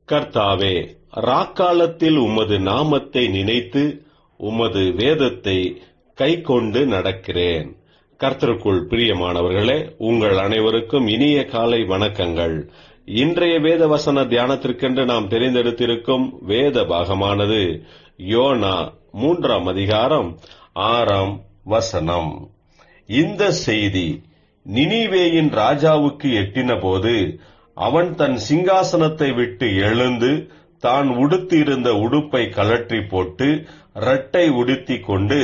கர்த்தாவே, ராக்காலத்தில் உமது நாமத்தை நினைத்து உமது வேதத்தை கைக்கொண்டு நடக்கிறேன். கர்த்தருக்குள் பிரியமானவர்களே, உங்கள் அனைவருக்கும் இனிய காலை வணக்கங்கள். இன்றைய வேத வசன தியானத்திற்கென்று நாம் தெரிந்தெடுத்திருக்கும் வேத பாகமானது யோனா 3 அதிகாரம் 6 வசனம். இந்த செய்தி நினிவேயின் ராஜாவுக்கு எட்டினபோது அவன் தன் சிங்காசனத்தை விட்டு எழுந்து தான் உடுத்தியிருந்த உடுப்பை கழற்றி போட்டு இரட்டை உடுத்திக் கொண்டு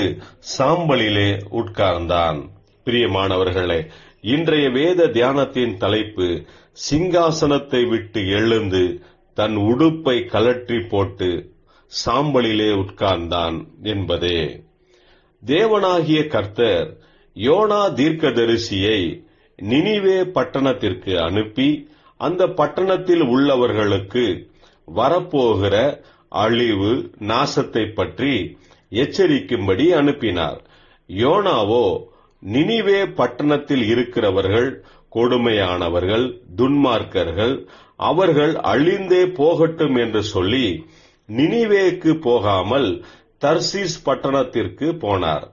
சாம்பலிலே உட்கார்ந்தான். பிரியமானவர்களே, இன்றைய வேத தியானத்தின் தலைப்பு சிங்காசனத்தை விட்டு எழுந்து தன் உடுப்பை கழற்றி போட்டு சாம்பலிலே உட்கார்ந்தான் என்பதே. தேவனாகிய கர்த்தர் யோனா தீர்க்கதரிசியை நினிவே பட்டணத்திற்கு அனுப்பி அந்த பட்டணத்தில் உள்ளவர்களுக்கு வரப்போகிற அழிவு நாசத்தை பற்றி எச்சரிக்கும்படி அனுப்பினார். யோனாவோ நினிவே பட்டணத்தில் இருக்கிறவர்கள் கொடுமையானவர்கள், துன்மார்க்கர்கள், அவர்கள் அழிந்தே போகட்டும் என்று சொல்லி நினிவேக்கு போகாமல் தர்சீஸ் பட்டணத்திற்கு போனார்.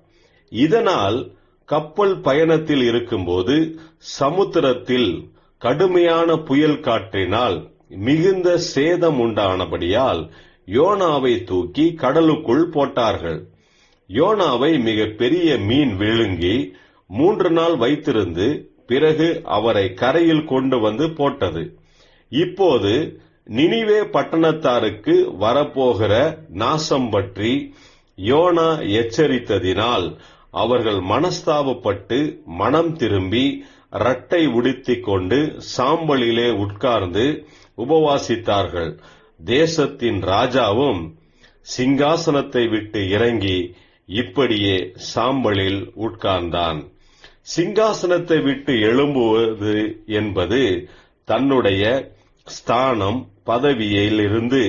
இதனால் கப்பல் பயணத்தில் இருக்கும்போது சமுத்திரத்தில் கடுமையான புயல் காற்றினால் மிகுந்த சேதம் உண்டானபடியால் யோனாவை தூக்கி கடலுக்குள் போட்டார்கள். யோனாவை மிக பெரிய மீன் விழுங்கி 3 நாள் வைத்திருந்து பிறகு அவரை கரையில் கொண்டு வந்து போட்டது. இப்போது நினிவே பட்டணத்தாருக்கு வரப்போகிற நாசம் பற்றி யோனா எச்சரித்ததினால் அவர்கள் மனஸ்தாபப்பட்டு மனம் திரும்பி இரட்டை உடுத்திக் கொண்டு சாம்பலிலே உட்கார்ந்து உபவாசித்தார்கள். தேசத்தின் ராஜாவும் சிங்காசனத்தை விட்டு இறங்கி இப்படியே சாம்பலில் உட்கார்ந்தான். சிங்காசனத்தை விட்டு எழும்புவது என்பது தன்னுடைய ஸ்தானம் பதவியிலிருந்து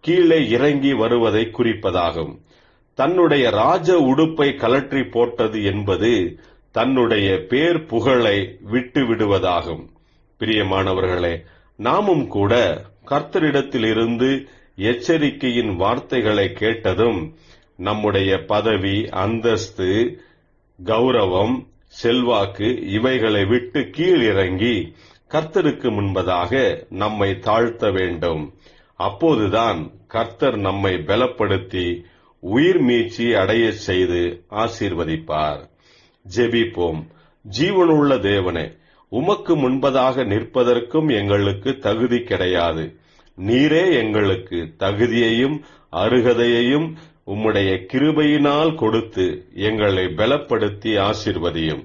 கீழே இறங்கி வருவதை குறிப்பதாகும். தன்னுடைய ராஜ உடுப்பை கழற்றி போட்டது என்பது தன்னுடைய பேர் புகழை விட்டு விடுவதாகும். பிரியமானவர்களே, நாமும் கூட கர்த்தரிடத்திலிருந்து எச்சரிக்கையின் வார்த்தைகளை கேட்டதும் நம்முடைய பதவி, அந்தஸ்து, கௌரவம், செல்வாக்கு இவைகளை விட்டு கீழிறங்கி கர்த்தருக்கு முன்பதாக நம்மை தாழ்த்த வேண்டும். அப்போதுதான் கர்த்தர் நம்மை பலப்படுத்தி உயிர் மீட்சி அடைய செய்து ஆசீர்வதிப்பார். ஜெபிப்போம். ஜீவனுள்ள தேவனே, உமக்கு முன்பதாக நிற்பதற்கும் எங்களுக்கு தகுதி கிடையாது. நீரே எங்களுக்கு தகுதியையும் அருகதையையும் உம்முடைய கிருபையினால் கொடுத்து எங்களை பலப்படுத்தி ஆசீர்வதியும்.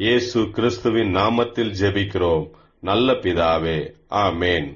இயேசு கிறிஸ்துவின் நாமத்தில் ஜெபிக்கிறோம் நல்ல பிதாவே, ஆமேன்.